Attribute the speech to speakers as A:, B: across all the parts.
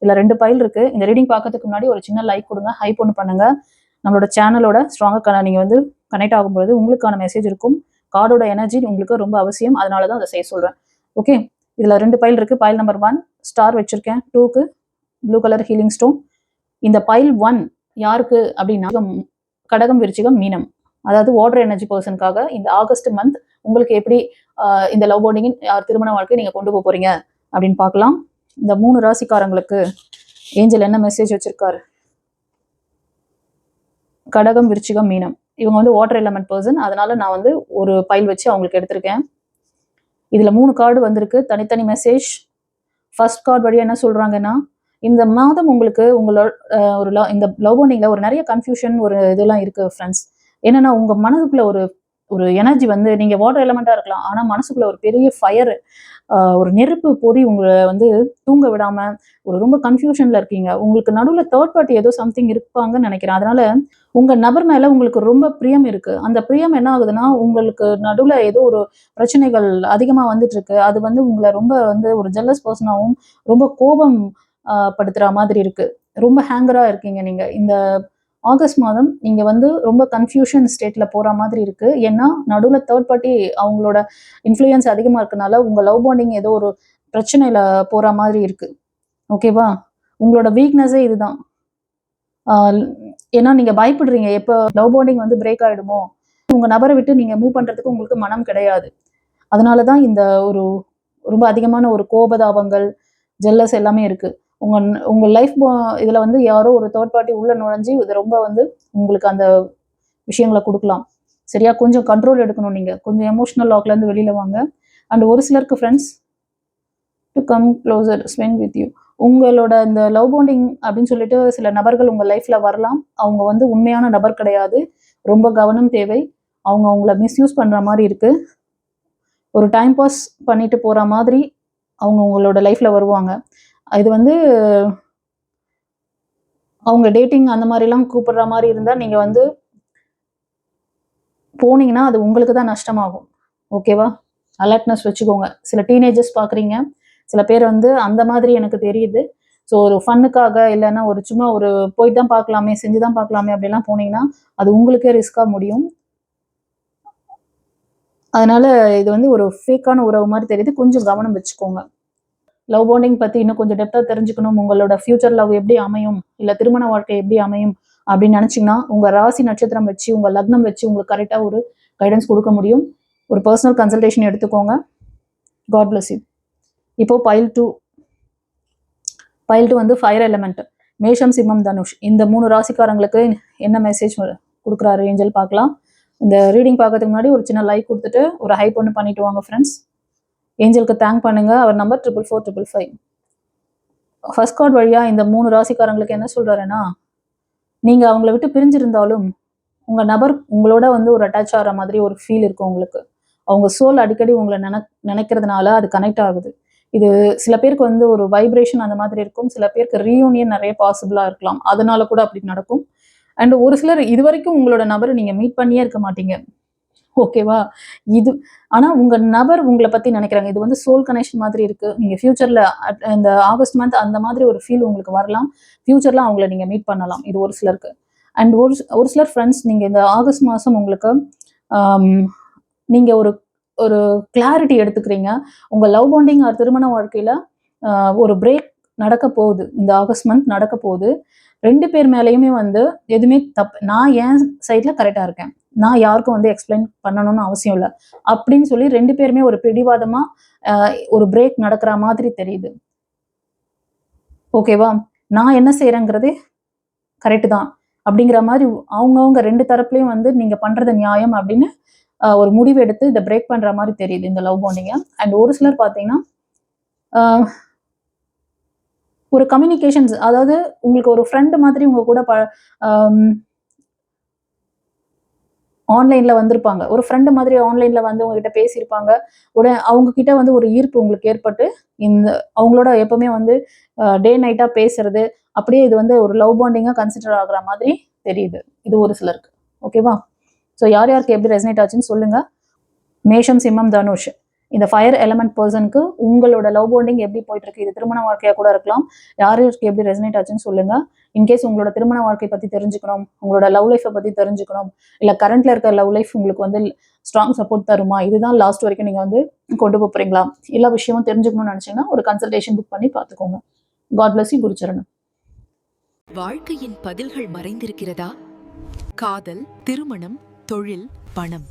A: இதுல 2 பைல் இருக்கு. இந்த ரீடிங் பார்க்கறதுக்கு முன்னாடி ஒரு சின்ன லைக் கொடுங்க, ஹைப் ஒன்று பண்ணுங்க. நம்மளோட சேனலோட ஸ்ட்ராங்கா நீங்க வந்து கனெக்ட் ஆகும்போது உங்களுக்கான மெசேஜ் இருக்கும். கார்டோட எனர்ஜி உங்களுக்கு ரொம்ப அவசியம், அதனால தான் அதை செய்ய சொல்றேன். ஓகே, இதுல 2 பைல் இருக்கு. பைல் நம்பர் 1 ஸ்டார் வச்சிருக்கேன், 2க்கு ப்ளூ கலர் ஹீலிங் ஸ்டோன். இந்த பைல் 1 யாருக்கு அப்படின்னா கடகம், விருச்சிகம், மீனம், அதாவது வாட்டர் எனர்ஜி பர்சனுக்காக இந்த ஆகஸ்ட் மந்த் உங்களுக்கு எப்படி இந்த லவ் பாண்டிங் திருமண வாழ்க்கை நீங்க கொண்டு போக போறீங்க அப்படின்னு பார்க்கலாம். இந்த 3 ராசிக்காரங்களுக்கு ஏஞ்சல் என்ன மெசேஜ் வச்சிருக்காரு? கடகம், விருச்சிகம், மீனம், இவங்க வந்து வாட்டர் எலமெண்ட் பர்சன், அதனால நான் வந்து ஒரு பைல் வச்சு அவங்களுக்கு எடுத்திருக்கேன். இதுல 3 கார்டு வந்திருக்கு, தனித்தனி மெசேஜ். ஃபர்ஸ்ட் கார்டு வழியா என்ன சொல்றாங்கன்னா, இந்த மாதம் உங்களுக்கு உங்களோட ஒரு இந்த லவ் பாண்டிங்ல ஒரு நிறைய கன்ஃபியூஷன் ஒரு இதெல்லாம் இருக்கு ஃப்ரெண்ட்ஸ். என்னன்னா உங்க மனதுக்குள்ள ஒரு எனர்ஜி வந்து நீங்க வாட்டர் எலமெண்டா இருக்கலாம், ஆனா மனசுக்குள்ள ஒரு பெரிய ஃபயர், ஒரு நெருப்பு பொறி உங்களை வந்து தூங்க விடாம ஒரு ரொம்ப கன்ஃபியூஷன்ல இருக்கீங்க. உங்களுக்கு நடுவுல தேர்ட் பார்ட்டி ஏதோ சம்திங் இருப்பாங்கன்னு நினைக்கிறேன். அதனால உங்க நபர் மேல உங்களுக்கு ரொம்ப பிரியம் இருக்கு. அந்த பிரியம் என்ன ஆகுதுன்னா உங்களுக்கு நடுவுல ஏதோ ஒரு பிரச்சனைகள் அதிகமா வந்துட்டு இருக்கு. அது வந்து உங்களை ரொம்ப வந்து ஒரு ஜெல்லஸ் பர்சனாகவும் ரொம்ப கோபம் படுத்துற மாதிரி இருக்கு. ரொம்ப ஹேங்கரா இருக்கீங்க நீங்க. இந்த ஆகஸ்ட் மாதம் நீங்க வந்து ரொம்ப கன்ஃபியூஷன் ஸ்டேட்ல போற மாதிரி இருக்கு. ஏன்னா நடுவுல தேர்ட் பார்ட்டி அவங்களோட இன்ஃப்ளூயன்ஸ் அதிகமா இருக்கனால உங்க லவ் பாண்டிங் ஏதோ ஒரு பிரச்சனையில போற மாதிரி இருக்கு. ஓகேவா? உங்களோட வீக்னஸே இதுதான். ஏன்னா நீங்க பயப்படுறீங்க, எப்ப லவ் பாண்டிங் வந்து பிரேக் ஆயிடுமோ, உங்க நபரை விட்டு நீங்க மூவ் பண்றதுக்கு உங்களுக்கு மனம் கிடையாது. அதனாலதான் இந்த ஒரு ரொம்ப அதிகமான ஒரு கோபதாபங்கள், ஜெல்லஸ் எல்லாமே இருக்கு. உங்க உங்க லைஃப் இதுல வந்து யாரோ ஒரு தேர்ட் பார்ட்டி உள்ள நுழைஞ்சு இது ரொம்ப வந்து உங்களுக்கு அந்த விஷயங்களை கொடுக்கலாம். சரியா? கொஞ்சம் கண்ட்ரோல் எடுக்கணும். நீங்க கொஞ்சம் எமோஷனல் லாக்ல இருந்து வெளியில வாங்க. அண்ட் ஒரு சிலருக்கு friends to come closer spend with you, உங்களோட இந்த லவ் பாண்டிங் அப்படின்னு சொல்லிட்டு சில நபர்கள் உங்க லைஃப்ல வரலாம். அவங்க வந்து உண்மையான நபர் கிடையாது. ரொம்ப கவனம் தேவை. அவங்க உங்களை மிஸ்யூஸ் பண்ற மாதிரி இருக்கு. ஒரு டைம் பாஸ் பண்ணிட்டு போற மாதிரி அவங்க உங்களோட லைஃப்ல வருவாங்க. இது வந்து அவங்க டேட்டிங் அந்த மாதிரிலாம் கூப்பிடுற மாதிரி இருந்தா நீங்க வந்து போனீங்கன்னா அது உங்களுக்கு தான் நஷ்டமாகும். ஓகேவா? அலர்ட்னஸ் வச்சுக்கோங்க. சில டீனேஜர்ஸ் பாக்குறீங்க, சில பேர் வந்து அந்த மாதிரி எனக்கு தெரியுது. ஸோ ஒரு ஃபன்னுக்காக இல்லைன்னா ஒரு சும்மா ஒரு போயிட்டு தான் பார்க்கலாமே, செஞ்சு தான் பார்க்கலாமே அப்படிலாம் போனீங்கன்னா அது உங்களுக்கே ரிஸ்கா முடியும். அதனால இது வந்து ஒரு ஃபேக்கான உறவு மாதிரி தெரியுது. கொஞ்சம் கவனம் வச்சுக்கோங்க. லவ் பாண்டிங் பத்தி இன்னும் கொஞ்சம் டெப்தா தெரிஞ்சுக்கணும், உங்களோட ஃபியூச்சர் லவ் எப்படி அமையும், இல்ல திருமண வாழ்க்கை எப்படி அமையும் அப்படின்னு நினைச்சீங்கன்னா உங்க ராசி நட்சத்திரம் வச்சு உங்க லக்னம் வச்சு உங்களுக்கு கரெக்டா ஒரு கைடன்ஸ் கொடுக்க முடியும். ஒரு பர்சனல் கன்சல்டேஷன் எடுத்துக்கோங்க. God bless you. இப்போ பைல் 2 வந்து ஃபயர் எலிமெண்ட், மேஷம், சிம்மம், தனுஷ், இந்த 3 ராசிக்காரங்களுக்கு என்ன மெசேஜ் கொடுக்குறாரு ஏஞ்சல் பார்க்கலாம். இந்த ரீடிங் பார்க்கறதுக்கு முன்னாடி ஒரு சின்ன லைக் கொடுத்துட்டு ஒரு ஹைப் ஒன்று பண்ணிட்டு வாங்க ஃப்ரெண்ட்ஸ். ஏஞ்சலுக்கு தேங்க் பண்ணுங்க. அவர் நம்பர் 44455. ஃபர்ஸ்ட் கார்டு வழியா இந்த 3 ராசிக்காரங்களுக்கு என்ன சொல்றாருன்னா, நீங்க அவங்கள விட்டு பிரிஞ்சிருந்தாலும் உங்க நபர் உங்களோட வந்து ஒரு அட்டாச் ஆகிற மாதிரி ஒரு ஃபீல் இருக்கும் உங்களுக்கு. அவங்க சோல் அடிக்கடி உங்களை நினைக்கிறதுனால அது கனெக்ட் ஆகுது. இது சில பேருக்கு வந்து ஒரு வைப்ரேஷன் அந்த மாதிரி இருக்கும். சில பேருக்கு ரீயூனியன் நிறைய பாசிபிளா இருக்கலாம். அதனால கூட அப்படி நடக்கும். அண்ட் ஒரு சிலர் இது வரைக்கும் உங்களோட நபரை நீங்க மீட் பண்ணியே இருக்க மாட்டீங்க. ஓகேவா? இது ஆனா உங்க நபர் உங்களை பத்தி நினைக்கிறாங்க. இது வந்து சோல் கனெக்ஷன் மாதிரி இருக்கு. நீங்க ஃபியூச்சர்ல இந்த ஆகஸ்ட் மந்த் அந்த மாதிரி ஒரு ஃபீல் உங்களுக்கு வரலாம். ஃபியூச்சர்ல அவங்களை நீங்க மீட் பண்ணலாம். இது ஒரு சிலருக்கு. அண்ட் ஒரு சிலர் ஃப்ரெண்ட்ஸ், நீங்க இந்த ஆகஸ்ட் மாதம் உங்களுக்கு நீங்க ஒரு ஒரு கிளாரிட்டி எடுத்துக்கிறீங்க. உங்க லவ் பாண்டிங் திருமண வாழ்க்கையில ஒரு பிரேக் நடக்க போகுது. இந்த ஆகஸ்ட் மந்த் நடக்க போகுது. 2 பேர் மேலேயுமே வந்து எதுவுமே தப்பு, நான் என் சைட்ல கரெக்டா இருக்கேன், நான் யாருக்கும் வந்து எக்ஸ்பிளைன் பண்ணணும்னு அவசியம் இல்லை அப்படின்னு சொல்லி 2 பேருமே ஒரு பிடிவாதமா ஒரு பிரேக் நடக்கிற மாதிரி தெரியுது. ஓகேவா? நான் என்ன செய்யறேங்கிறதே கரெக்ட் தான் அப்படிங்கிற மாதிரி அவங்கவுங்க 2 தரப்புலையும் வந்து நீங்க பண்றது நியாயம் அப்படின்னு ஒரு முடிவு எடுத்து இதை பிரேக் பண்ற மாதிரி தெரியுது இந்த லவ் பாண்டிங்க. அண்ட் ஒரு சிலர் பார்த்தீங்கன்னா ஒரு கம்யூனிகேஷன்ஸ், அதாவது உங்களுக்கு ஒரு ஃப்ரெண்டு மாதிரி உங்க கூட ஆன்லைன்ல வந்திருப்பாங்க. ஒரு ஃப்ரெண்டு மாதிரி ஆன்லைன்ல வந்து உங்ககிட்ட பேசியிருப்பாங்க. உடனே அவங்க கிட்ட வந்து ஒரு ஈர்ப்பு உங்களுக்கு ஏற்பட்டு இந்த அவங்களோட எப்பவுமே வந்து டே நைட்டா பேசுறது, அப்படியே இது வந்து ஒரு லவ் பாண்டிங்கா கன்சிடர் ஆகுற மாதிரி தெரியுது. இது ஒரு சிலருக்கு. ஓகேவா? ஸோ யார் யாருக்கு எப்படி ரெசனேட் ஆச்சுன்னு சொல்லுங்க. மேஷம், சிம்மம், தனுஷ், இந்த ஃபயர் எலமெண்ட் பர்சனுக்கு உங்களோட லவ் பாண்டிங் எப்படி போயிட்டு இருக்கு, இது திருமண வாழ்க்கையா கூட இருக்கலாம், யாருக்கு எப்படி ரெசனேட் ஆச்சுன்னு சொல்லுங்க. இன்கேஸ் உங்களோட திருமண வாழ்க்கை பத்தி தெரிஞ்சுக்கணும், உங்களோட லவ் லைஃப்பை பத்தி தெரிஞ்சுக்கணும், இல்ல கரண்ட்ல இருக்க லவ் லைஃப் உங்களுக்கு வந்து ஸ்ட்ராங் சப்போர்ட் தருமா, இதுதான் லாஸ்ட் வரைக்கும் நீங்க வந்து கொண்டு போறீங்களா, எல்லா விஷயமும் தெரிஞ்சுக்கணும்னு நினைச்சீங்கன்னா ஒரு கன்சல்டேஷன் புக் பண்ணி பார்த்துக்கோங்க. God bless you. குருச்சரணம்.
B: வாழ்க்கையின் பதில்கள் மறைந்திருக்கிறதா? காதல், திருமணம், தொழில், பணம்.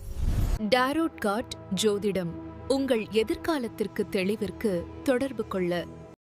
B: டாரோட் கார்ட் ஜோதிடம் உங்கள் எதிர்காலத்திற்கு தெளிவிற்கு தொடர்பு கொள்ள